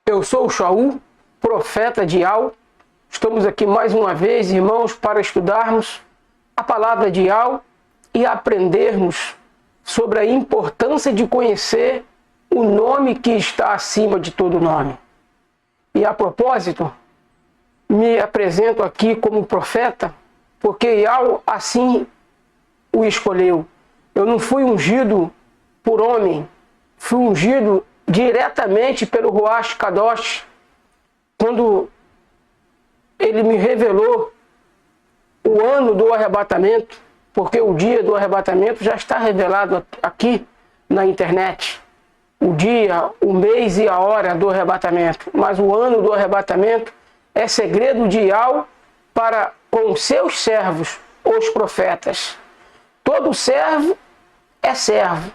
Eu sou o Shaul, profeta de Yahweh. Estamos aqui mais uma vez, irmãos, para estudarmos a palavra de Yahweh e aprendermos sobre a importância de conhecer o nome que está acima de todo nome. E a propósito, me apresento aqui como profeta, porque Yahweh assim o escolheu. Eu não fui ungido por homem, fui ungido diretamente pelo Ruach Kadosh, quando ele me revelou o ano do arrebatamento, porque o dia do arrebatamento já está revelado aqui na internet. O dia, o mês e a hora do arrebatamento. Mas o ano do arrebatamento é segredo de Yahweh para com seus servos, os profetas. Todo servo é servo.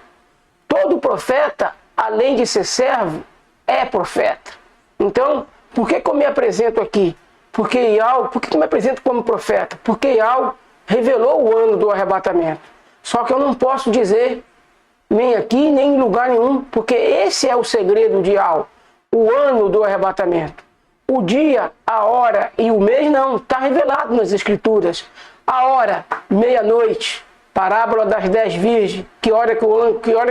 Todo profeta, além de ser servo, é profeta. Então, por que eu me apresento aqui? Por que eu me apresento como profeta? Porque Yahweh revelou o ano do arrebatamento. Só que eu não posso dizer nem aqui, nem em lugar nenhum, porque esse é o segredo de Yahweh, o ano do arrebatamento. O dia, a hora e o mês não, está revelado nas Escrituras. A hora, meia-noite, parábola das 10 virgens, que hora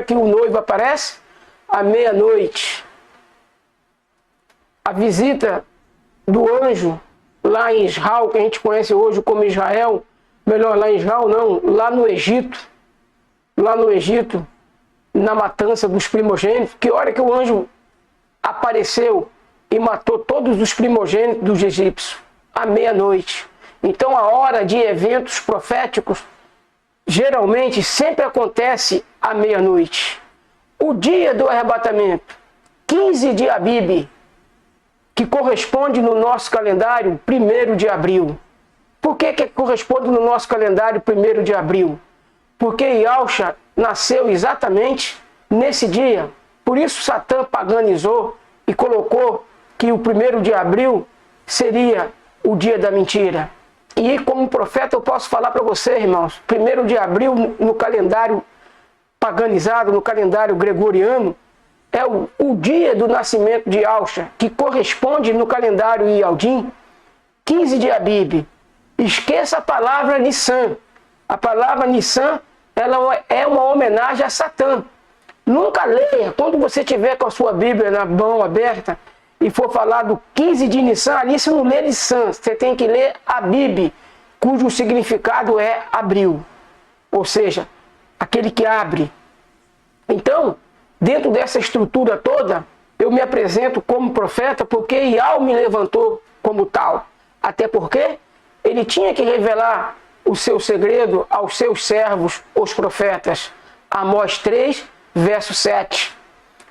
que o noivo aparece? À meia-noite. A visita do anjo lá em Israel, que a gente conhece hoje como Israel, melhor, lá em Israel não, lá no Egito, na matança dos primogênitos, que hora que o anjo apareceu e matou todos os primogênitos dos egípcios? À meia-noite. Então a hora de eventos proféticos geralmente sempre acontece à meia-noite. O dia do arrebatamento, 15 de Abib, que corresponde no nosso calendário 1º de abril. Por que corresponde no nosso calendário 1º de abril? Porque Yahushua nasceu exatamente nesse dia. Por isso Satã paganizou e colocou que o 1º de abril seria o dia da mentira. E como profeta eu posso falar para você, irmãos, 1º de abril no calendário paganizado, no calendário gregoriano, é o dia do nascimento de Yahushua, que corresponde no calendário Ialdim, 15 de Abib. Esqueça a palavra Nissan. A palavra Nissan, ela é uma homenagem a Satã. Nunca leia, quando você tiver com a sua Bíblia na mão aberta e for falar do 15 de Nissan, ali você não lê Nissan, você tem que ler Abib, cujo significado é abril. Ou seja, aquele que abre. Então, dentro dessa estrutura toda, eu me apresento como profeta porque Yahweh me levantou como tal. Até porque ele tinha que revelar o seu segredo aos seus servos, os profetas. Amós 3, verso 7.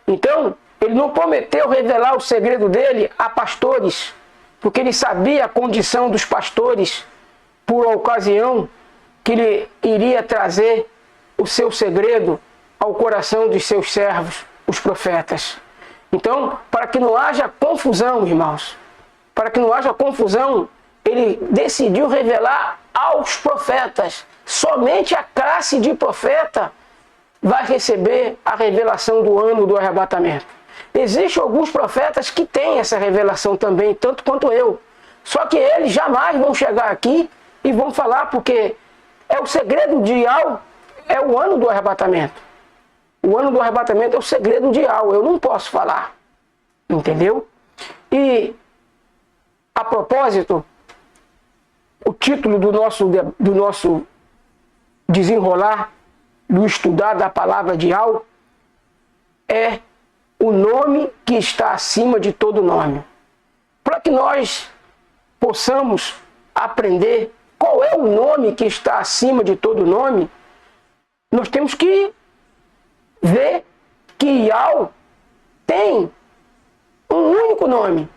Então, ele não prometeu revelar o segredo dele a pastores, porque ele sabia a condição dos pastores por ocasião que ele iria trazer o seu segredo ao coração dos seus servos, os profetas. Então, para que não haja confusão, irmãos, para que não haja confusão, ele decidiu revelar aos profetas. Somente a classe de profeta vai receber a revelação do ano do arrebatamento. Existem alguns profetas que têm essa revelação também, tanto quanto eu. Só que eles jamais vão chegar aqui e vão falar, porque é o segredo de Yahweh, é o ano do arrebatamento. O ano do arrebatamento é o segredo de Yahweh, eu não posso falar. Entendeu? E, a propósito, o título do nosso desenrolar, do estudar da palavra de Yahweh, é o nome que está acima de todo nome. Para que nós possamos aprender qual é o nome que está acima de todo nome, nós temos que ver que Yahweh tem um único nome.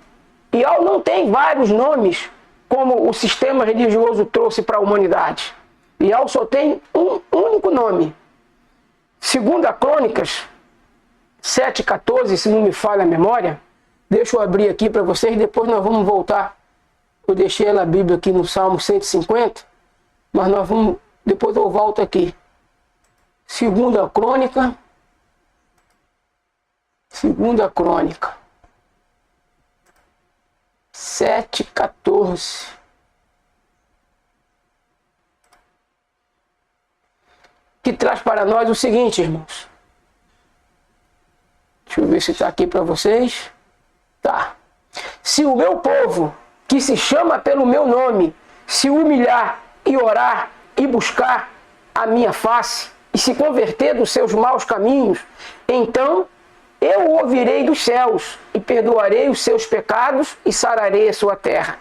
Yahweh não tem vários nomes, como o sistema religioso trouxe para a humanidade. Yahweh só tem um único nome. Segundo a Crônicas 7,14, se não me falha a memória, deixa eu abrir aqui para vocês, depois nós vamos voltar. Eu deixei a Bíblia aqui no Salmo 150, mas depois eu volto aqui. Segunda Crônica 7:14. Que traz para nós o seguinte, irmãos. Deixa eu ver se está aqui para vocês. Tá. Se o meu povo, que se chama pelo meu nome, se humilhar e orar e buscar a minha face e se converter dos seus maus caminhos, então eu o ouvirei dos céus e perdoarei os seus pecados e sararei a sua terra.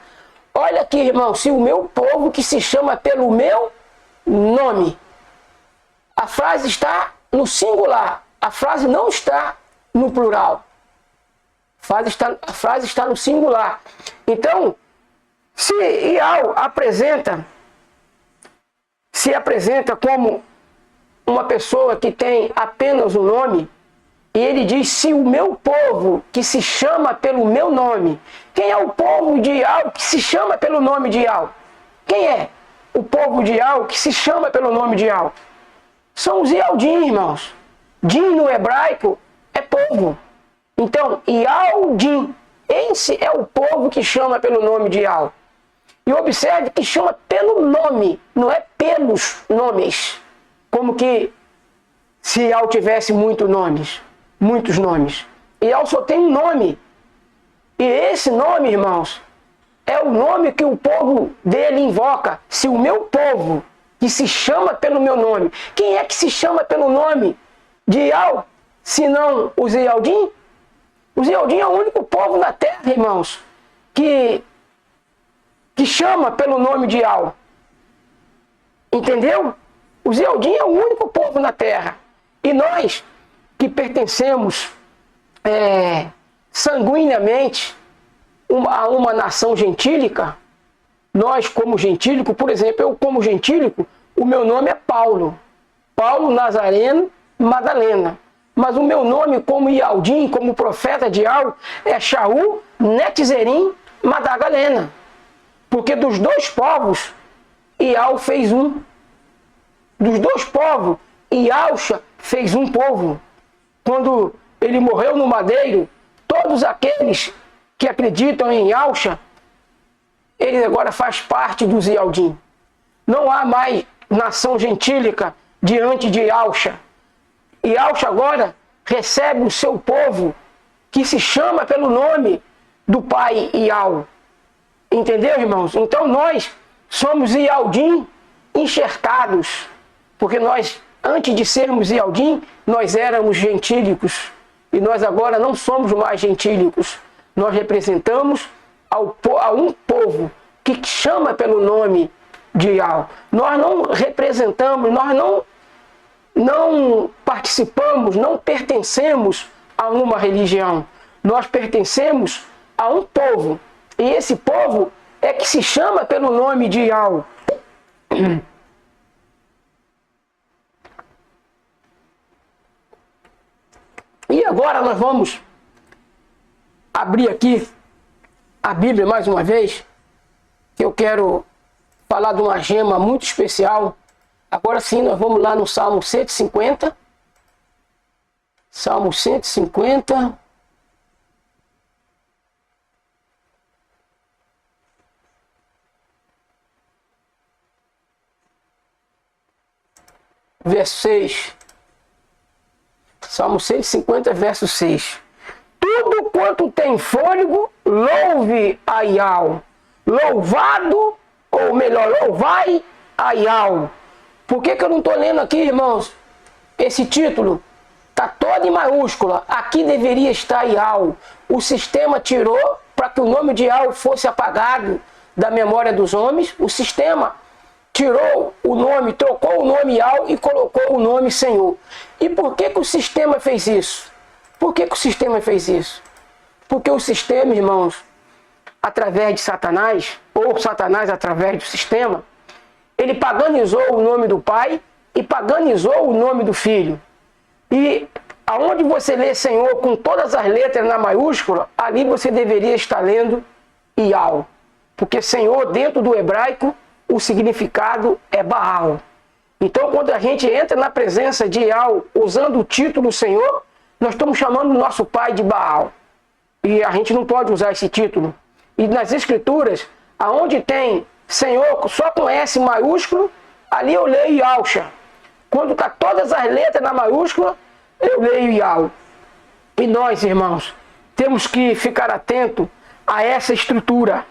Olha aqui, irmão, se o meu povo, que se chama pelo meu nome. A frase está no singular, a frase não está no plural. A frase está no singular. Então, se Iau se apresenta como uma pessoa que tem apenas um nome, e ele diz, se o meu povo, que se chama pelo meu nome. Quem é o povo de Iau que se chama pelo nome de Iau? Quem é o povo de Iau que se chama pelo nome de Iau? São os Iaudim, irmãos. Din no hebraico é povo. Então, Iaudim, esse é o povo que chama pelo nome de Iau. E observe que chama pelo nome, não é pelos nomes. Como que se Iau tivesse muitos nomes. Iau só tem um nome. E esse nome, irmãos, é o nome que o povo dele invoca. Se o meu povo, que se chama pelo meu nome. Quem é que se chama pelo nome de Iau, se não os Iaudim? Os Iaudim é o único povo na terra, irmãos, que chama pelo nome de Iau. Entendeu? Os Iaudim é o único povo na terra. E nós, que pertencemos sanguineamente a uma nação gentílica, nós como gentílico, por exemplo, eu como gentílico, o meu nome é Paulo. Paulo Nazareno Madalena. Mas o meu nome como Iaudim, como profeta de Iau, é Shaul Netzerim Madagalena. Porque dos dois povos, Iau fez um. Dos dois povos, Iauxa fez um povo. Quando ele morreu no madeiro, todos aqueles que acreditam em Iauxa, ele agora faz parte dos Iaudim. Não há mais nação gentílica diante de Iauxa. Iauxa agora recebe o seu povo, que se chama pelo nome do pai Iau. Entendeu, irmãos? Então nós somos Iaudim enxertados. Porque nós, antes de sermos Iaudim, nós éramos gentílicos. E nós agora não somos mais gentílicos. Nós representamos a um povo que chama pelo nome de Iau. Nós não representamos, nós não participamos, não pertencemos a uma religião. Nós pertencemos a um povo. E esse povo é que se chama pelo nome de Iau. E agora nós vamos abrir aqui a Bíblia mais uma vez, que eu quero falar de uma gema muito especial. Agora sim, nós vamos lá no Salmo 150. Salmo 150. Verso 6. Salmo 150, verso 6. Tudo quanto tem fôlego, louve a Iau. Louvado, ou melhor, louvai a Iau. Por que eu não estou lendo aqui, irmãos? Esse título está todo em maiúscula. Aqui deveria estar Iau. O sistema tirou para que o nome de Iau fosse apagado da memória dos homens. O sistema tirou o nome, trocou o nome Iau e colocou o nome Senhor. E por que o sistema fez isso? Por que o sistema fez isso? Porque o sistema, irmãos, através de Satanás, ou Satanás através do sistema, ele paganizou o nome do Pai e paganizou o nome do Filho. E aonde você lê Senhor com todas as letras na maiúscula, ali você deveria estar lendo Iau. Porque Senhor, dentro do hebraico, o significado é Baal. Então, quando a gente entra na presença de Iau, usando o título Senhor, nós estamos chamando o nosso pai de Baal. E a gente não pode usar esse título. e nas escrituras, aonde tem Senhor só com S maiúsculo, ali eu leio Yahusha. Quando está todas as letras na maiúscula, eu leio Yahweh. E nós, irmãos, temos que ficar atento a essa estrutura.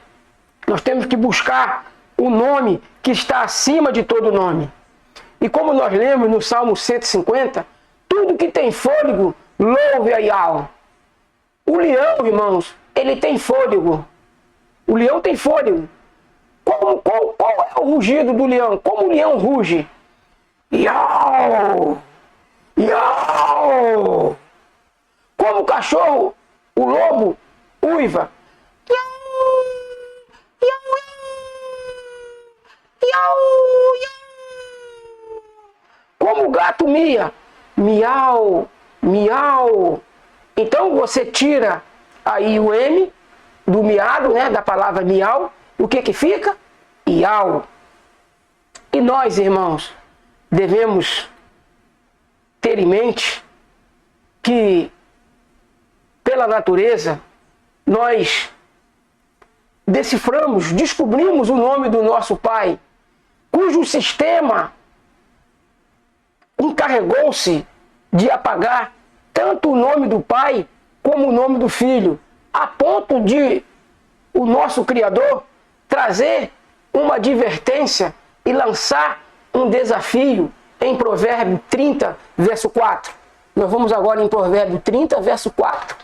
Nós temos que buscar o nome que está acima de todo nome. E como nós lemos no Salmo 150, tudo que tem fôlego, louve a Yahweh. O leão, irmãos, ele tem fôlego. O leão tem fôlego. Qual é o rugido do leão? Como o leão ruge? Iau! Iau! Como o cachorro, o lobo, uiva. Iau! Iau! Iau! Iau! Como o gato mia. Miau! Miau! Então você tira aí o M do miado, né, da palavra miau. O que que fica? Iau. E nós, irmãos, devemos ter em mente que, pela natureza, nós deciframos, descobrimos o nome do nosso Pai, cujo sistema encarregou-se de apagar tanto o nome do Pai como o nome do Filho, a ponto de o nosso Criador trazer uma advertência e lançar um desafio em Provérbio 30, verso 4. Nós vamos agora em Provérbio 30, verso 4.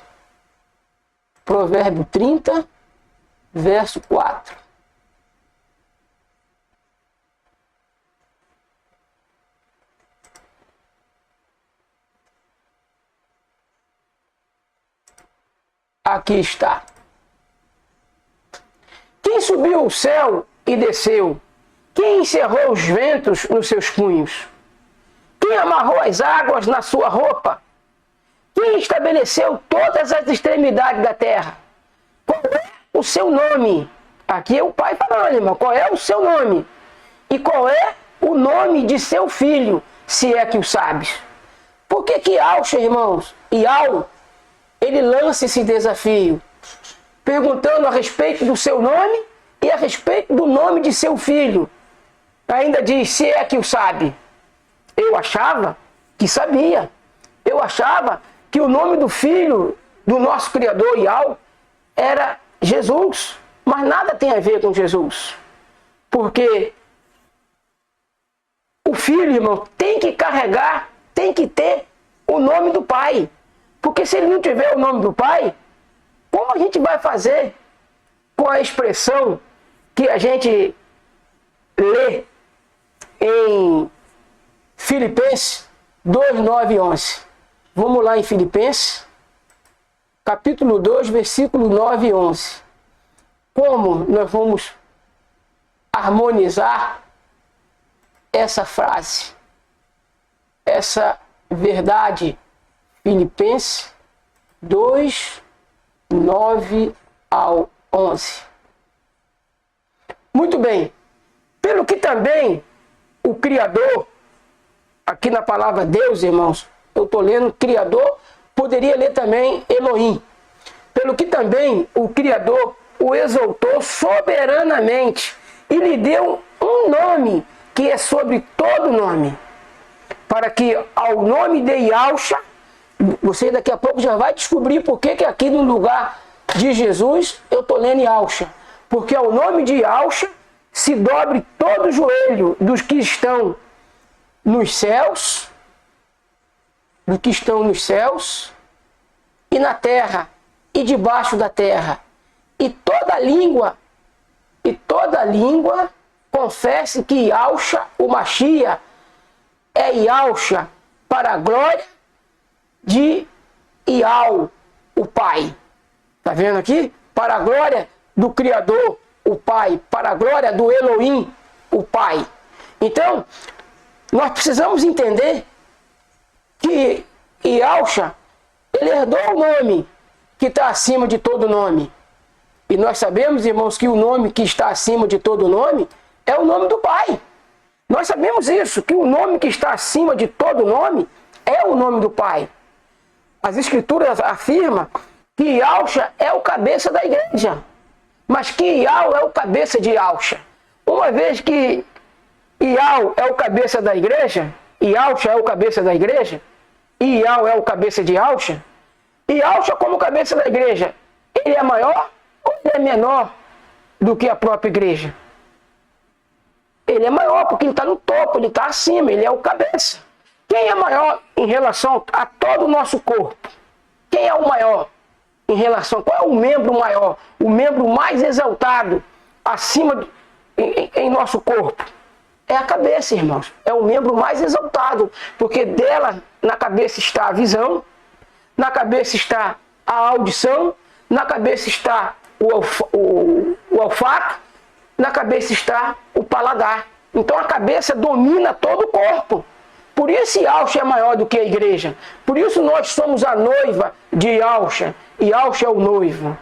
Provérbio 30, verso 4. Aqui está. Quem subiu ao céu e desceu? Quem encerrou os ventos nos seus punhos? Quem amarrou as águas na sua roupa? Quem estabeleceu todas as extremidades da terra? Qual é o seu nome? Aqui é o Pai falando, irmão. Qual é o seu nome? E qual é o nome de seu filho, se é que o sabes? Por que que Yahusha, irmãos, Yahweh, ele lança esse desafio, perguntando a respeito do seu nome e a respeito do nome de seu filho? Ainda diz, se é que o sabe. Eu achava que sabia. Eu achava que o nome do filho do nosso Criador, Yahweh, era Jesus. Mas nada tem a ver com Jesus. Porque o filho, irmão, tem que carregar, tem que ter o nome do Pai. Porque se ele não tiver o nome do Pai, como a gente vai fazer com a expressão que a gente lê em Filipenses 2, 9 e 11? Vamos lá em Filipenses, capítulo 2, versículo 9 e 11. Como nós vamos harmonizar essa frase, essa verdade? Filipenses 2, 9 ao 11. Muito bem. Pelo que também o Criador, aqui na palavra Deus, irmãos, eu estou lendo Criador, poderia ler também Elohim. Pelo que também o Criador o exaltou soberanamente e lhe deu um nome que é sobre todo nome, para que ao nome de Yahusha, você daqui a pouco já vai descobrir por que aqui no lugar de Jesus eu estou lendo Yahusha. Porque ao nome de Yahusha se dobre todo o joelho dos que estão nos céus, e na terra, e debaixo da terra. E toda língua confesse que Yahusha, o Mashiach, é Yahusha para a glória de Yahweh, o Pai. Está vendo aqui? Para a glória do Criador, o Pai. Para a glória do Elohim, o Pai. Então, nós precisamos entender que Yahusha, ele herdou o nome que está acima de todo nome. E nós sabemos, irmãos, que o nome que está acima de todo nome é o nome do Pai. Nós sabemos isso, que o nome que está acima de todo nome é o nome do Pai. As Escrituras afirmam que Yahusha é o cabeça da igreja. mas que Ial é o cabeça de Alcha. Uma vez que Ial é o cabeça da igreja, e Alcha é o cabeça da igreja, e Ial é o cabeça de Alcha, e Alcha como cabeça da igreja, ele é maior ou ele é menor do que a própria igreja? Ele é maior porque ele está no topo, ele está acima, ele é o cabeça. Quem é maior em relação a todo o nosso corpo? Quem é o maior em relação? Qual é o membro maior? O membro mais exaltado acima em nosso corpo? É a cabeça, irmãos. É o membro mais exaltado, porque dela, na cabeça está a visão, na cabeça está a audição, na cabeça está o olfato, na cabeça está o paladar. Então a cabeça domina todo o corpo. Por isso Yahshua é maior do que a igreja. Por isso nós somos a noiva de Yahshua. Yahshua é o noivo.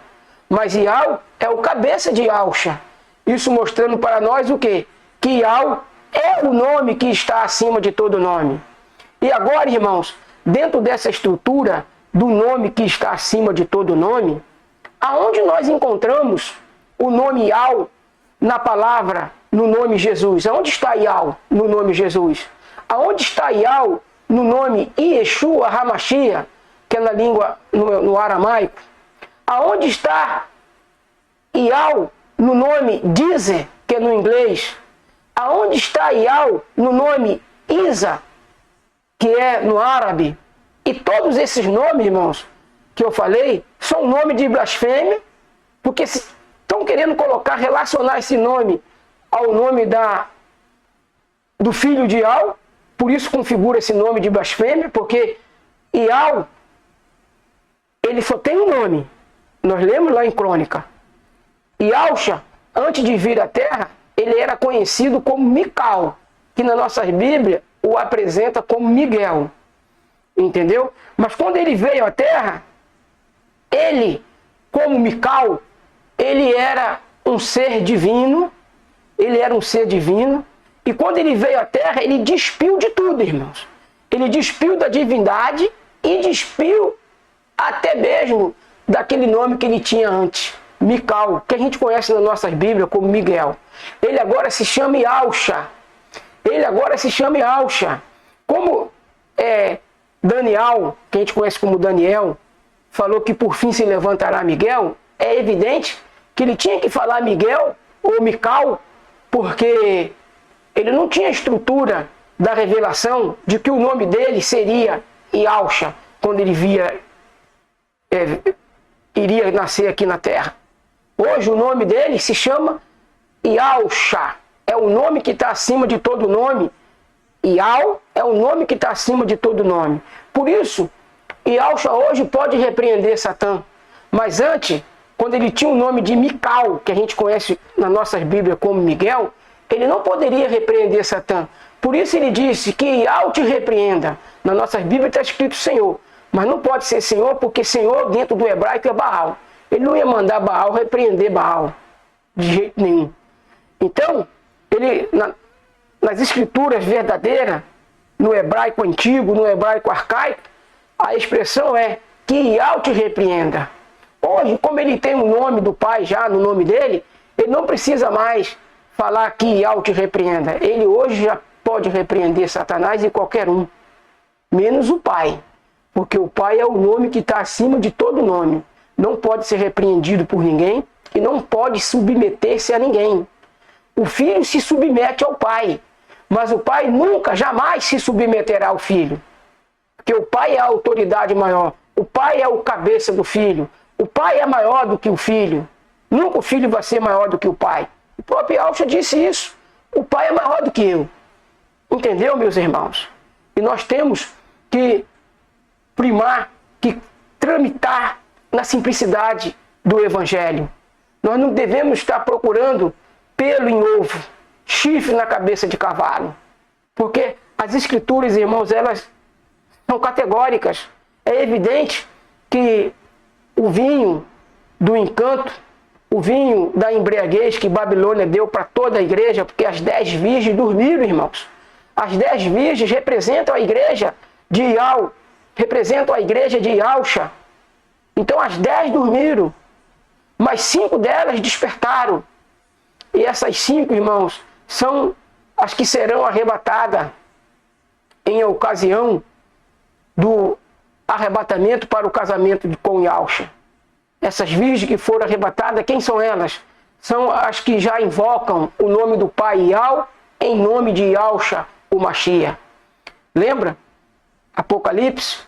Mas Yahweh é o cabeça de Yahshua. Isso mostrando para nós o quê? Que Yahweh é o nome que está acima de todo nome. E agora, irmãos, dentro dessa estrutura do nome que está acima de todo nome, aonde nós encontramos o nome Yahweh na palavra, no nome Jesus? Aonde está Yahweh no nome Jesus? Aonde está Yahweh no nome Yeshua HaMashiach, que é na língua, no aramaico? Aonde está Yahweh no nome Dizer, que é no inglês? Aonde está Yahweh no nome Isa, que é no árabe? E todos esses nomes, irmãos, que eu falei, são nome de blasfêmia, porque estão querendo relacionar esse nome ao nome do filho de Yahweh. Por isso configura esse nome de blasfêmia, porque Yahweh, ele só tem um nome. Nós lemos lá em Crônica. Yahshua, antes de vir à Terra, ele era conhecido como Mical, que na nossa Bíblia o apresenta como Miguel. Entendeu? Mas quando ele veio à Terra, ele, como Mical, ele era um ser divino. Ele era um ser divino. E quando ele veio à Terra, ele despiu de tudo, irmãos. Ele despiu da divindade e despiu até mesmo daquele nome que ele tinha antes, Mical, que a gente conhece na nossa Bíblia como Miguel. Ele agora se chama Yahshua. Ele agora se chama Yahshua. Como Daniel, que a gente conhece como Daniel, falou que por fim se levantará Miguel, é evidente que ele tinha que falar Miguel ou Mical, porque ele não tinha estrutura da revelação de que o nome dele seria Yahshua, quando ele iria nascer aqui na terra. Hoje o nome dele se chama Yahshua. É o nome que está acima de todo nome. Yahweh é o nome que está acima de todo nome. Por isso, Yahshua hoje pode repreender Satã. Mas antes, quando ele tinha o nome de Mical, que a gente conhece na nossa Bíblia como Miguel, ele não poderia repreender Satã. Por isso ele disse que Yahweh te repreenda. Na nossa Bíblia está escrito Senhor. Mas não pode ser Senhor, porque Senhor dentro do hebraico é Baal. Ele não ia mandar Baal repreender Baal. De jeito nenhum. Então, ele, nas escrituras verdadeiras, no hebraico antigo, no hebraico arcaico, a expressão é que Yahweh te repreenda. Hoje, como ele tem o nome do Pai já no nome dele, ele não precisa mais falar que Yahweh te repreenda. Ele hoje já pode repreender Satanás e qualquer um, menos o Pai. Porque o Pai é o nome que está acima de todo nome. Não pode ser repreendido por ninguém e não pode submeter-se a ninguém. O filho se submete ao pai, mas o pai nunca, jamais se submeterá ao filho. Porque o pai é a autoridade maior. O pai é o cabeça do filho. O pai é maior do que o filho. Nunca o filho vai ser maior do que o pai. O próprio Yahshua disse isso. O pai é maior do que eu. Entendeu, meus irmãos? E nós temos que primar, que tramitar na simplicidade do Evangelho. Nós não devemos estar procurando pelo em ovo, chifre na cabeça de cavalo. Porque as escrituras, irmãos, elas são categóricas. É evidente que o vinho do encanto, o vinho da embriaguez que Babilônia deu para toda a igreja, porque as 10 virgens dormiram, irmãos. As 10 virgens representam a igreja de Yahweh, representam a igreja de Yahshua. Então as 10 dormiram. mas 5 delas despertaram. E essas 5, irmãos, são as que serão arrebatadas em ocasião do arrebatamento para o casamento com Yahshua. Essas virgens que foram arrebatadas, quem são elas? São as que já invocam o nome do Pai Yahweh em nome de Yahshua, o Mashiach. Lembra? Apocalipse,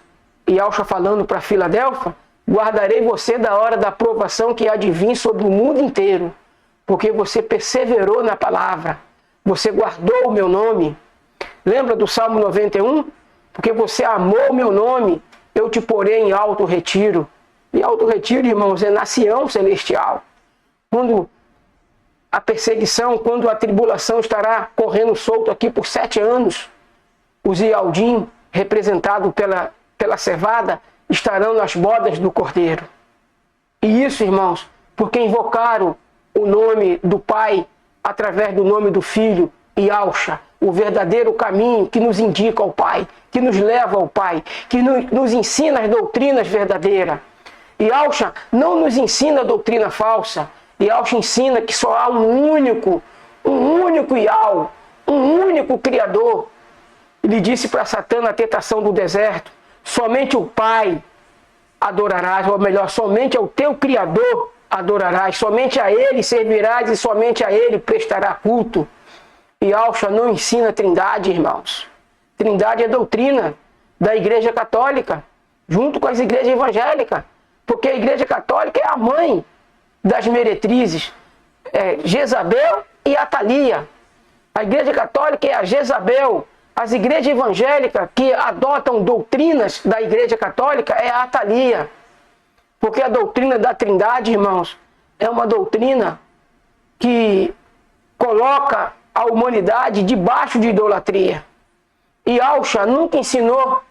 Yahshua falando para Filadélfia: guardarei você da hora da provação que há de vir sobre o mundo inteiro, porque você perseverou na palavra, você guardou o meu nome. Lembra do Salmo 91? Porque você amou o meu nome, eu te porei em alto retiro. E alto retiro, irmãos, é na Sião celestial. Quando a perseguição, quando a tribulação estará correndo solto aqui por 7 anos, os Ialdim, representados pela cevada, estarão nas bodas do Cordeiro. E isso, irmãos, porque invocaram o nome do Pai através do nome do Filho, Yahshua, o verdadeiro caminho que nos indica ao Pai, que nos leva ao Pai, que nos ensina as doutrinas verdadeiras. Yahshua não nos ensina doutrina falsa. Yahshua ensina que só há um único Yahweh, um único Criador. Ele disse para Satã na tentação do deserto: somente o Pai adorarás, ou melhor, somente ao teu Criador adorarás, somente a Ele servirás e somente a Ele prestará culto. Yahshua não ensina trindade, irmãos. Trindade é doutrina da Igreja Católica, junto com as igrejas evangélicas, porque a Igreja Católica é a mãe das meretrizes, Jezabel e Atalia. A Igreja Católica é a Jezabel. As igrejas evangélicas que adotam doutrinas da Igreja Católica é a Atalia. Porque a doutrina da Trindade, irmãos, é uma doutrina que coloca a humanidade debaixo de idolatria. E Yahshua nunca ensinou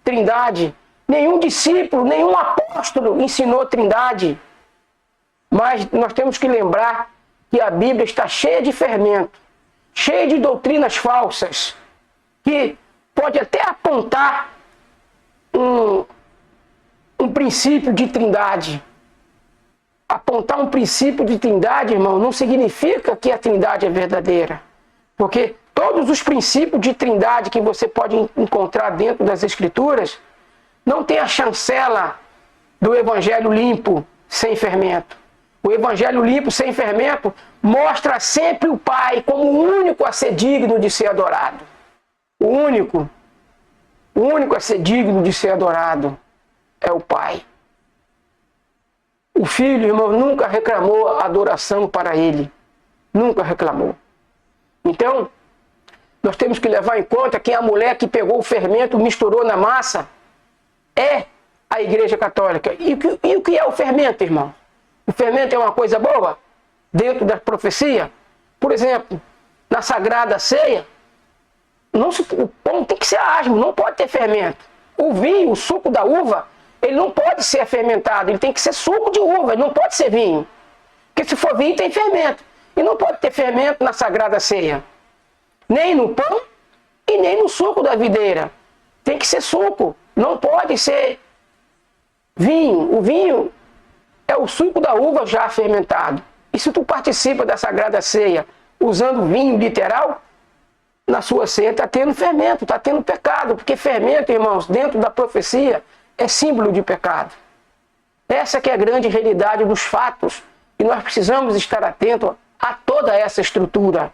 Trindade. Nenhum discípulo, nenhum apóstolo ensinou Trindade. Mas nós temos que lembrar que a Bíblia está cheia de fermento, cheia de doutrinas falsas, que pode até apontar um princípio de trindade. Apontar um princípio de trindade, irmão, não significa que a trindade é verdadeira. Porque todos os princípios de trindade que você pode encontrar dentro das Escrituras não tem a chancela do Evangelho limpo, sem fermento. O Evangelho limpo, sem fermento, mostra sempre o Pai como o único a ser digno de ser adorado. O único a ser digno de ser adorado é o Pai. O Filho, irmão, nunca reclamou adoração para Ele. Nunca reclamou. Então, nós temos que levar em conta que a mulher que pegou o fermento, misturou na massa, é a Igreja Católica. E o que é o fermento, irmão? O fermento é uma coisa boa dentro da profecia? Por exemplo, na Sagrada Ceia, o pão tem que ser asmo, não pode ter fermento. O vinho, o suco da uva, ele não pode ser fermentado, ele tem que ser suco de uva, ele não pode ser vinho. Porque se for vinho tem fermento. E não pode ter fermento na Sagrada Ceia. Nem no pão e nem no suco da videira. Tem que ser suco, não pode ser vinho. O vinho é o suco da uva já fermentado. E se tu participa da Sagrada Ceia usando vinho literal, na sua ceia está tendo fermento, está tendo pecado. Porque fermento, irmãos, dentro da profecia, é símbolo de pecado. Essa que é a grande realidade dos fatos. E nós precisamos estar atentos a toda essa estrutura,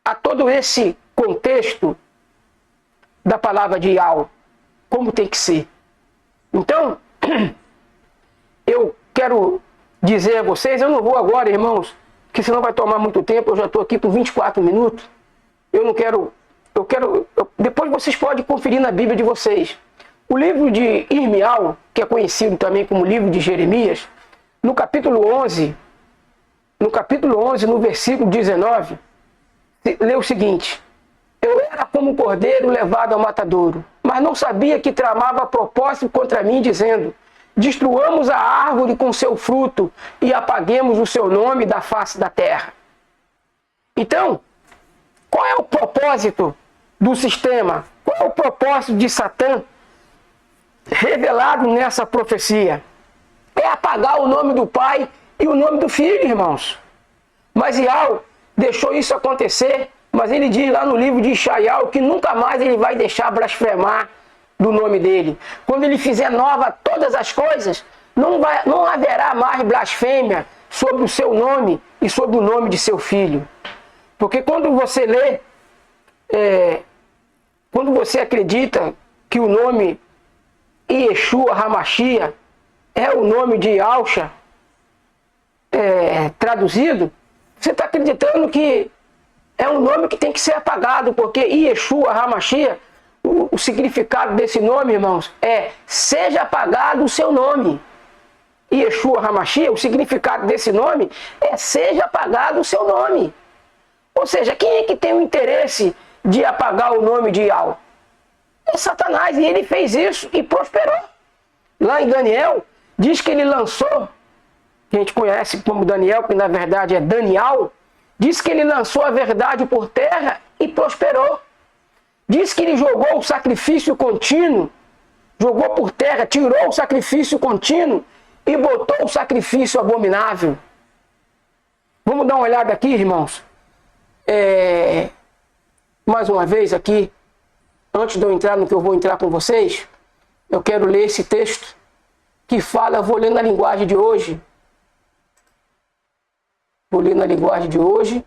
a todo esse contexto da palavra de Yahweh, como tem que ser. Então, eu quero dizer a vocês, eu não vou agora, irmãos, que senão vai tomar muito tempo, eu já estou aqui com 24 minutos, depois vocês podem conferir na Bíblia de vocês. O livro de Irmial, que é conhecido também como livro de Jeremias, no capítulo 11, no versículo 19, lê o seguinte: eu era como um cordeiro levado ao matadouro, mas não sabia que tramava propósito contra mim, dizendo: destruamos a árvore com seu fruto e apaguemos o seu nome da face da terra. Então, qual é o propósito do sistema? Qual é o propósito de Satã revelado nessa profecia? É apagar o nome do Pai e o nome do filho, irmãos. Mas Ial deixou isso acontecer, mas ele diz lá no livro de Ishaial que nunca mais ele vai deixar blasfemar do nome dele. Quando ele fizer nova todas as coisas, não haverá mais blasfêmia sobre o seu nome e sobre o nome de seu filho. Porque quando você lê, quando você acredita que o nome Yeshua HaMashiach é o nome de Yahusha, traduzido, você está acreditando que é um nome que tem que ser apagado, porque Yeshua HaMashiach, o significado desse nome, irmãos, é seja apagado o seu nome. Yeshua HaMashiach, o significado desse nome é seja apagado o seu nome. Ou seja, quem é que tem o interesse de apagar o nome de Yahweh? É Satanás, e ele fez isso e prosperou. Lá em Daniel, diz que ele lançou, que a gente conhece como Daniel, que na verdade é Daniel, diz que ele lançou a verdade por terra e prosperou. Diz que ele jogou o sacrifício contínuo, jogou por terra, tirou o sacrifício contínuo e botou o sacrifício abominável. Vamos dar uma olhada aqui, irmãos. Mais uma vez aqui, antes de eu entrar no que eu vou entrar com vocês, eu quero ler esse texto que fala, eu vou ler na linguagem de hoje. Vou ler na linguagem de hoje,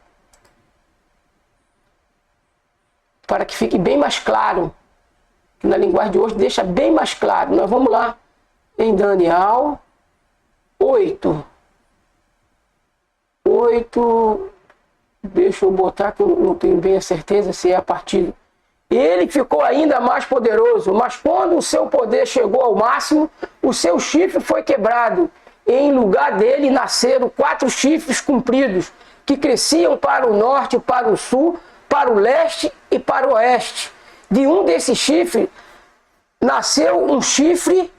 para que fique bem mais claro. Que na linguagem de hoje deixa bem mais claro. Nós vamos lá em Daniel 8. Deixa eu botar que eu não tenho bem a certeza se é a partir. Ele ficou ainda mais poderoso, mas quando o seu poder chegou ao máximo, o seu chifre foi quebrado. E em lugar dele nasceram 4 chifres compridos, que cresciam para o norte, para o sul, para o leste e para o oeste. De um desses chifres nasceu um chifre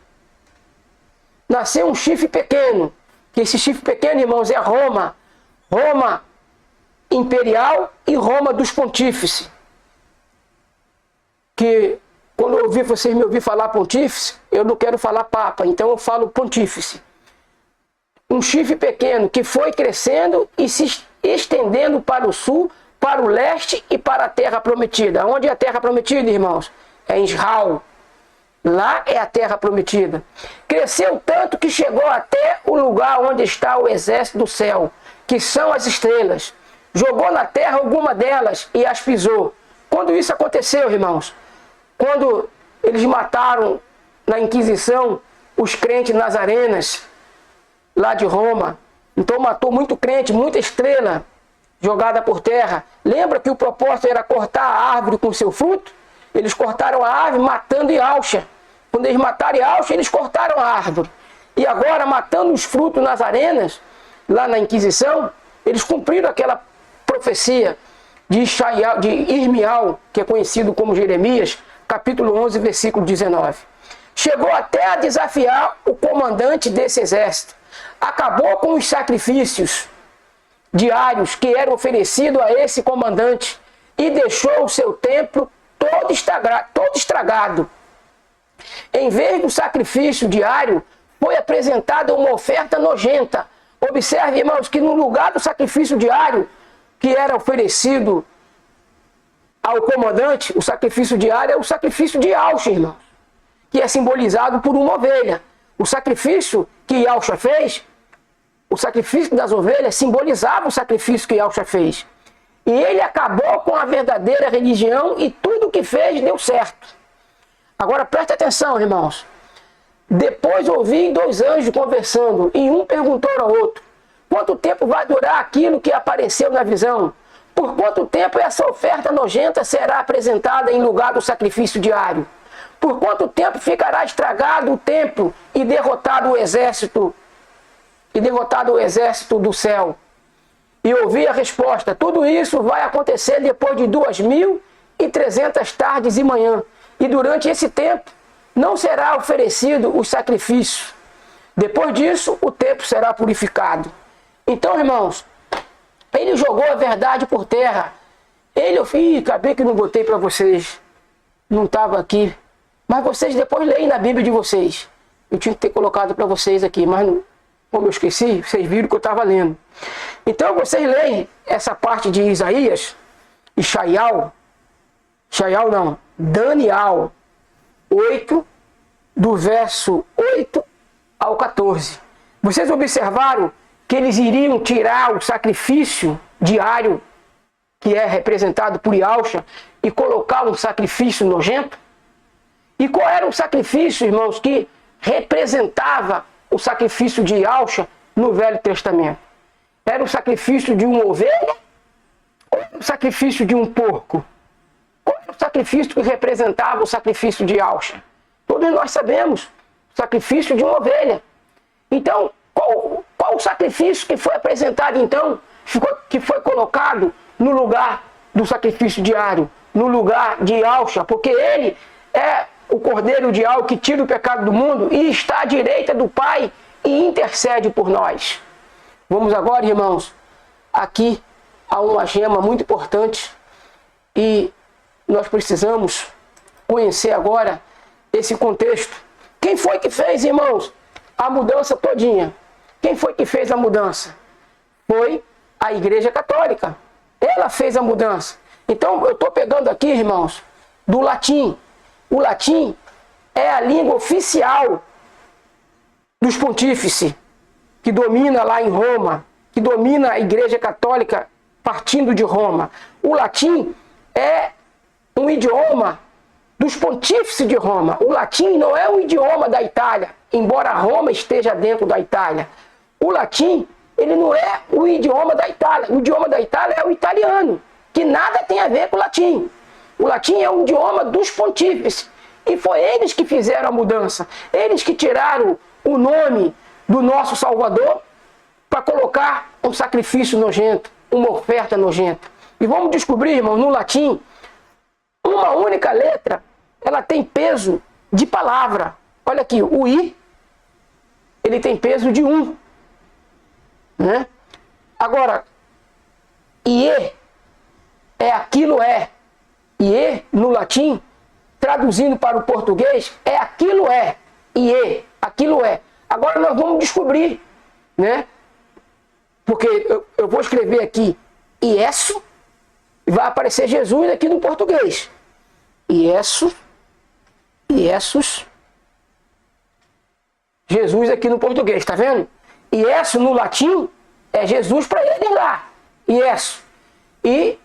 pequeno. Que esse chifre pequeno, irmãos, é Roma. Roma imperial e Roma dos pontífices. Que quando vocês me ouvirem falar pontífice, eu não quero falar papa, então eu falo pontífice. Um chifre pequeno que foi crescendo e se estendendo para o sul, para o leste e para a terra prometida. Onde é a terra prometida, irmãos? É em Israel. Lá é a terra prometida. Cresceu tanto que chegou até o lugar onde está o exército do céu, que são as estrelas. Jogou na terra alguma delas e as pisou. Quando isso aconteceu, irmãos? Quando eles mataram na Inquisição os crentes nazarenas lá de Roma. Então matou muito crente, muita estrela jogada por terra. Lembra que o propósito era cortar a árvore com seu fruto? Eles cortaram a árvore matando Yahusha. Quando eles mataram Yahusha, eles cortaram a árvore. E agora, matando os frutos nazarenas, lá na Inquisição, eles cumpriram aquela profecia de Irmial, que é conhecido como Jeremias, capítulo 11, versículo 19. Chegou até a desafiar o comandante desse exército. Acabou com os sacrifícios diários que eram oferecidos a esse comandante e deixou o seu templo todo estragado. Em vez do sacrifício diário, foi apresentada uma oferta nojenta. Observe, irmãos, que no lugar do sacrifício diário que era oferecido ao comandante, o sacrifício diário é o sacrifício de Yahusha, irmãos, que é simbolizado por uma ovelha. O sacrifício que Yahusha fez, o sacrifício das ovelhas, simbolizava o sacrifício que Yahusha fez. E ele acabou com a verdadeira religião e tudo o que fez deu certo. Agora preste atenção, irmãos. Depois ouvi 2 anjos conversando, e um perguntou ao outro: quanto tempo vai durar aquilo que apareceu na visão? Por quanto tempo essa oferta nojenta será apresentada em lugar do sacrifício diário? Por quanto tempo ficará estragado o templo e derrotado o exército do céu? E ouvi a resposta: tudo isso vai acontecer depois de 2.300 tardes e manhã. E durante esse tempo não será oferecido os sacrifícios. Depois disso, o templo será purificado. Então, irmãos, ele jogou a verdade por terra. Acabei que não botei para vocês. Não estava aqui. Mas vocês depois leem na Bíblia de vocês. Eu tinha que ter colocado para vocês aqui, mas não, como eu esqueci, vocês viram que eu estava lendo. Então vocês leem essa parte de Isaías, Daniel 8, do verso 8 ao 14. Vocês observaram que eles iriam tirar o sacrifício diário, que é representado por Yahshua, e colocar um sacrifício nojento? E qual era o sacrifício, irmãos, que representava o sacrifício de Yahshua no Velho Testamento? Era o sacrifício de uma ovelha ou era o sacrifício de um porco? Qual era o sacrifício que representava o sacrifício de Yahshua? Todos nós sabemos, o sacrifício de uma ovelha. Então, qual o sacrifício que foi apresentado então, que foi colocado no lugar do sacrifício diário, no lugar de Yahshua? Porque ele é o Cordeiro de Yahweh que tira o pecado do mundo e está à direita do Pai e intercede por nós. Vamos agora, irmãos, aqui há uma gema muito importante e nós precisamos conhecer agora esse contexto. Quem foi que fez, irmãos, a mudança todinha? Quem foi que fez a mudança? Foi a Igreja Católica. Ela fez a mudança. Então, eu estou pegando aqui, irmãos, do latim. O latim é a língua oficial dos pontífices, que domina lá em Roma, que domina a Igreja Católica partindo de Roma. O latim é um idioma dos pontífices de Roma. O latim não é um idioma da Itália, embora Roma esteja dentro da Itália. O latim, ele não é o idioma da Itália. O idioma da Itália é o italiano, que nada tem a ver com o latim. O latim é o idioma dos pontífices. E foi eles que fizeram a mudança. Eles que tiraram o nome do nosso Salvador para colocar um sacrifício nojento, uma oferta nojenta. E vamos descobrir, irmão, no latim, uma única letra, ela tem peso de palavra. Olha aqui, o I, ele tem peso de 1. Né? Agora, IE é aquilo é. IE, no latim, traduzindo para o português, é aquilo é. IE, aquilo é. Agora nós vamos descobrir, né? Porque eu vou escrever aqui Iesu, e vai aparecer Jesus aqui no português. Iesus, Jesus aqui no português, tá vendo? Iesu no latim é Jesus para ele lá. Iesu. E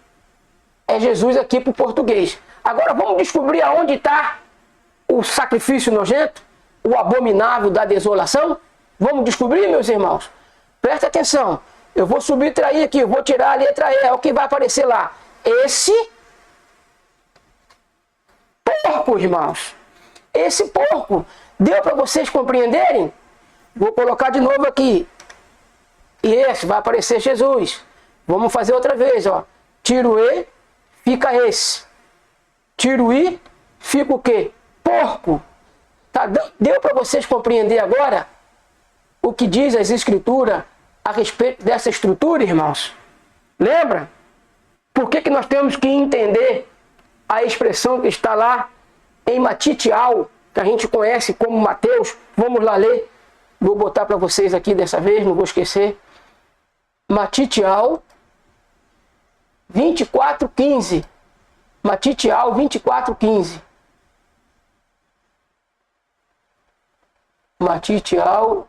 é Jesus aqui para o português. Agora vamos descobrir aonde está o sacrifício nojento, o abominável da desolação. Vamos descobrir, meus irmãos? Presta atenção. Eu vou subtrair aqui, eu vou tirar a letra E, é o que vai aparecer lá. Esse porco, irmãos. Esse porco. Deu para vocês compreenderem? Vou colocar de novo aqui. E esse vai aparecer Jesus. Vamos fazer outra vez, ó. Tiro E, fica esse. Tiro I, fica o quê? Porco. Tá? Deu para vocês compreender agora o que diz as Escrituras a respeito dessa estrutura, irmãos? Lembra? Por que nós temos que entender a expressão que está lá em Matitial, que a gente conhece como Mateus? Vamos lá ler. Vou botar para vocês aqui dessa vez, não vou esquecer. Matitial 24:15. Matitial 24:15. Matitial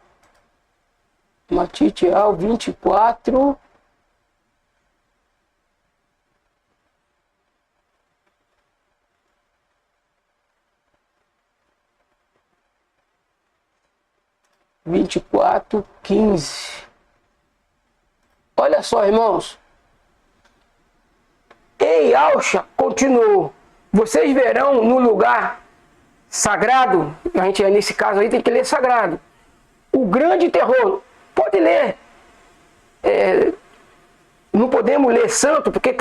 24. Vinte e quatro, 15. Olha só, irmãos. E Yahshua continuou: vocês verão no lugar sagrado, a gente nesse caso aí tem que ler sagrado, o grande terror. Pode ler. Não podemos ler santo porque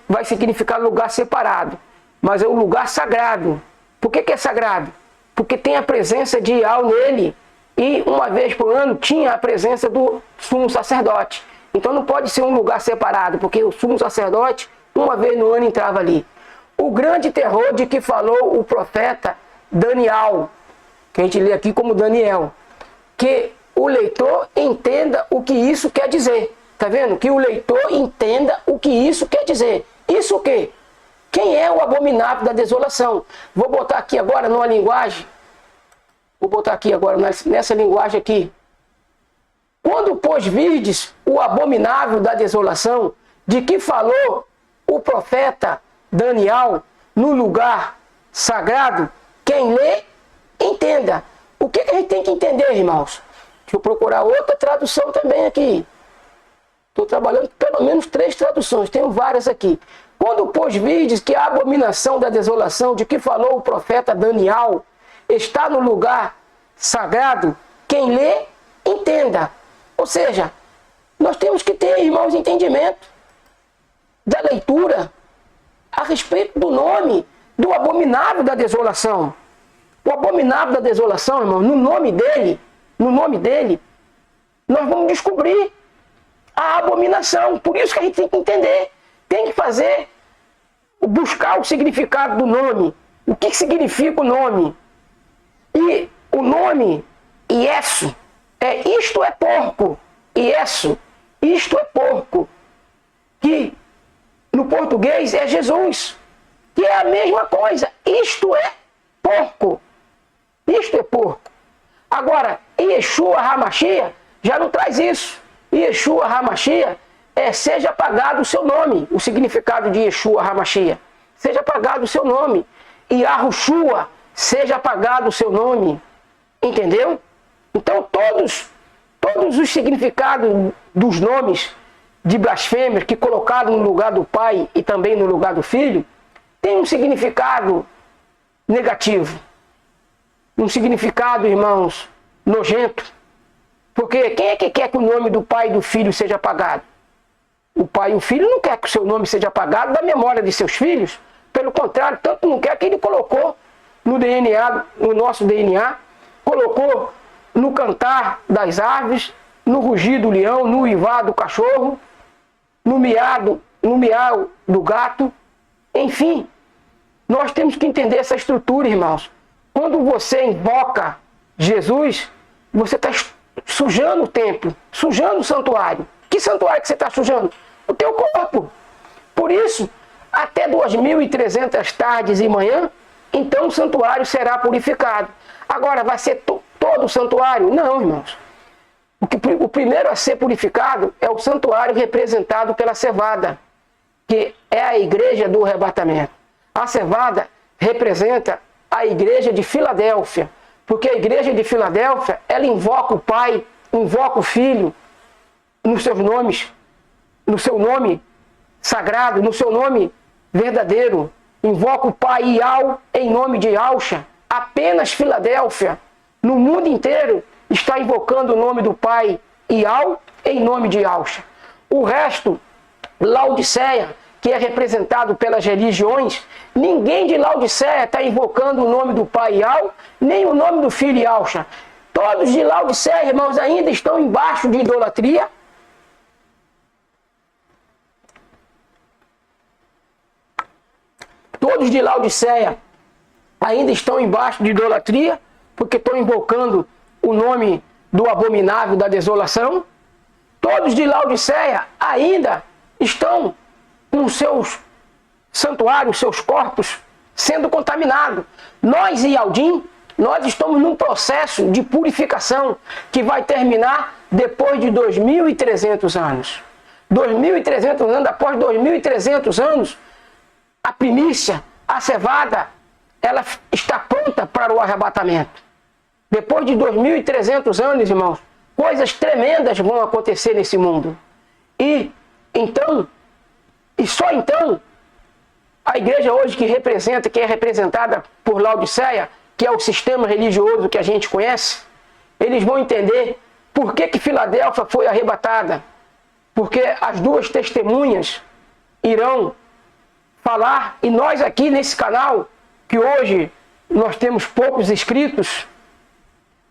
vai significar lugar separado. Mas é um lugar sagrado. Por que é sagrado? Porque tem a presença de Yahweh nele. E uma vez por ano tinha a presença do sumo sacerdote. Então não pode ser um lugar separado, porque o sumo sacerdote, uma vez no ano, entrava ali. O grande terror de que falou o profeta Daniel, que a gente lê aqui como Daniel, que o leitor entenda o que isso quer dizer. Tá vendo? Que o leitor entenda o que isso quer dizer. Isso o quê? Quem é o abominável da desolação? Vou botar aqui agora numa linguagem. Vou botar aqui agora nessa linguagem aqui. Quando, pois, virdes o abominável da desolação, de que falou o profeta Daniel no lugar sagrado, quem lê, entenda. O que a gente tem que entender, irmãos? Deixa eu procurar outra tradução também aqui. Estou trabalhando pelo menos 3 traduções, tenho várias aqui. Quando, pois, virdes que a abominação da desolação, de que falou o profeta Daniel, está no lugar sagrado, quem lê, entenda. Ou seja, nós temos que ter, irmãos, entendimento da leitura a respeito do nome do abominável da desolação. O abominável da desolação, irmão, no nome dele, nós vamos descobrir a abominação. Por isso que a gente tem que entender, tem que fazer, buscar o significado do nome. O que significa o nome? E o nome, Iesu, isto é porco. Iesu, isto é porco. Que no português é Jesus. Que é a mesma coisa. Isto é porco. Isto é porco. Agora, Yeshua HaMashiach já não traz isso. Yeshua HaMashiach seja apagado o seu nome. O significado de Yeshua HaMashiach. Seja apagado o seu nome. E Yahushua, seja apagado o seu nome. Entendeu? Então todos os significados dos nomes de blasfêmias que colocaram no lugar do Pai e também no lugar do Filho, tem um significado negativo. Um significado, irmãos, nojento. Porque quem é que quer que o nome do Pai e do Filho seja apagado? O Pai e o Filho não quer que o seu nome seja apagado da memória de seus filhos. Pelo contrário, tanto não quer que ele colocou no DNA, no nosso DNA, colocou no cantar das aves, no rugir do leão, no uivar do cachorro, no miau do gato. Enfim, nós temos que entender essa estrutura, irmãos. Quando você invoca Jesus, você está sujando o templo, sujando o santuário. Que santuário que você está sujando? O teu corpo. Por isso, até 2.300 tardes e manhã, então o santuário será purificado. Agora, vai ser todo o santuário? Não, irmãos. O primeiro a ser purificado é o santuário representado pela cevada, que é a igreja do arrebatamento. A cevada representa a igreja de Filadélfia, porque a igreja de Filadélfia, ela invoca o Pai, invoca o Filho, nos seus nomes, no seu nome sagrado, no seu nome verdadeiro. Invoca o Pai Iau em nome de Yahusha. Apenas Filadélfia, no mundo inteiro, está invocando o nome do Pai Iau em nome de Yahusha. O resto, Laodiceia, que é representado pelas religiões, ninguém de Laodiceia está invocando o nome do Pai Iau, nem o nome do Filho Yahusha. Todos de Laodiceia, irmãos, ainda estão embaixo de idolatria. Todos de Laodiceia ainda estão embaixo de idolatria, porque estão invocando o nome do abominável da desolação. Todos de Laodiceia ainda estão com seus santuários, seus corpos sendo contaminados. Nós, Yaldim, nós estamos num processo de purificação que vai terminar depois de 2.300 anos. 2.300 anos, após 2.300 anos, a primícia, a cevada, ela está pronta para o arrebatamento. Depois de 2.300 anos, irmãos, coisas tremendas vão acontecer nesse mundo. E só então, a igreja hoje que é representada por Laodiceia, que é o sistema religioso que a gente conhece, eles vão entender por que Filadélfia foi arrebatada. Porque as duas testemunhas irão falar, e nós aqui nesse canal, que hoje nós temos poucos inscritos,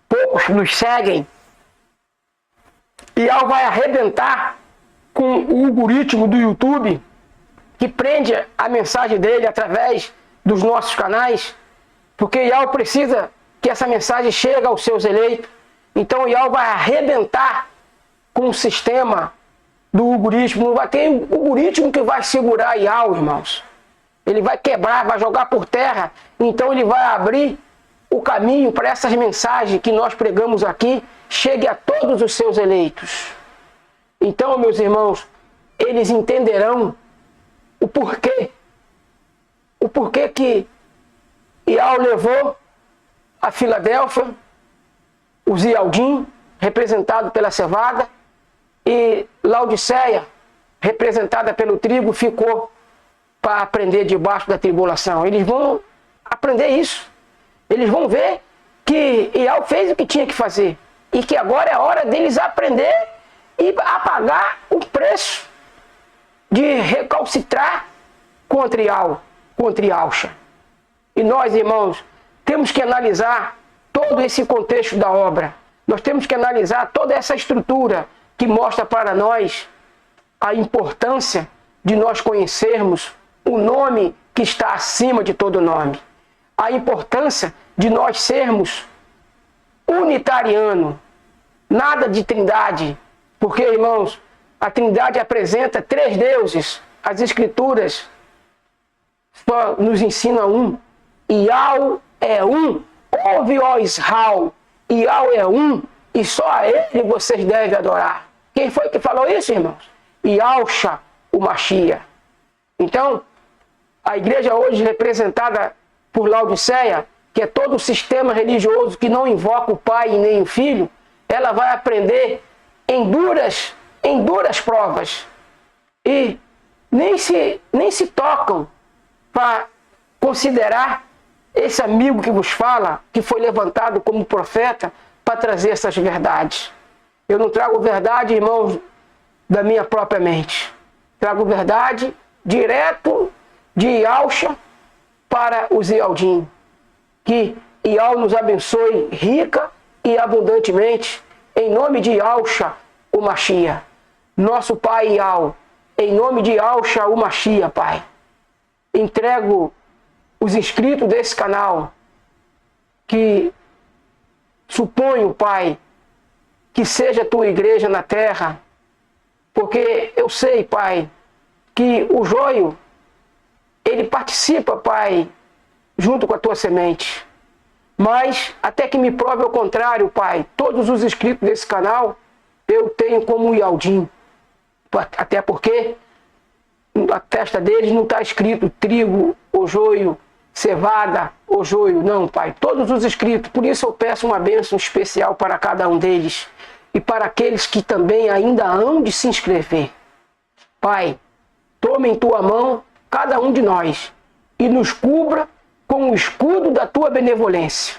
poucos nos seguem, e Iau vai arrebentar com o algoritmo do YouTube, que prende a mensagem dele através dos nossos canais, porque Iau precisa que essa mensagem chegue aos seus eleitos, Então o Ial vai arrebentar com o sistema do algoritmo. Não vai ter algoritmo que vai segurar Ial, irmãos. Ele vai quebrar, vai jogar por terra. Então ele vai abrir o caminho para essas mensagens que nós pregamos aqui chegue a todos os seus eleitos. Então, meus irmãos, eles entenderão o porquê que Ial levou a Filadélfia, o Zialdim, representado pela cevada, e Laodiceia, representada pelo trigo, ficou para aprender debaixo da tribulação. Eles vão aprender isso. Eles vão ver que Ial fez o que tinha que fazer e que agora é a hora deles aprender e a pagar o preço de recalcitrar contra Ial, contra Ialcha. E nós, irmãos, temos que analisar todo esse contexto da obra. Nós temos que analisar toda essa estrutura que mostra para nós a importância de nós conhecermos o nome que está acima de todo nome. A importância de nós sermos unitariano, nada de trindade, porque, irmãos, a trindade apresenta 3 deuses. As escrituras só nos ensinam um. Ial é um. Ouve, ó Israel, Ial é um e só a ele vocês devem adorar. Quem foi que falou isso, irmãos? Ialcha, o Machia. Então, a igreja hoje representada por Laodiceia, que é todo o sistema religioso que não invoca o Pai e nem o Filho, ela vai aprender em duras provas. E nem se tocam para considerar esse amigo que vos fala, que foi levantado como profeta, para trazer essas verdades. Eu não trago verdade, irmãos, da minha própria mente. Trago verdade direto de Ialcha para os Ialdim. Que Ial nos abençoe rica e abundantemente, em nome de Ialcha, o Machia. Nosso Pai Ial, em nome de Ialcha, o Machia, Pai. Entrego os inscritos desse canal, que suponho, Pai, que seja a tua igreja na terra, porque eu sei, Pai, que o joio, ele participa, Pai, junto com a tua semente. Mas, até que me prove ao contrário, Pai, todos os inscritos desse canal, eu tenho como Ialdim. Até porque na testa deles não está escrito trigo ou joio, cevada ou joio. Não, Pai, todos os inscritos. Por isso eu peço uma bênção especial para cada um deles e para aqueles que também ainda hão de se inscrever. Pai, toma em tua mão cada um de nós e nos cubra com o escudo da tua benevolência.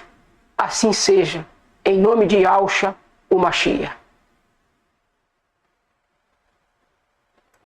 Assim seja, em nome de Ialcha, o Machia.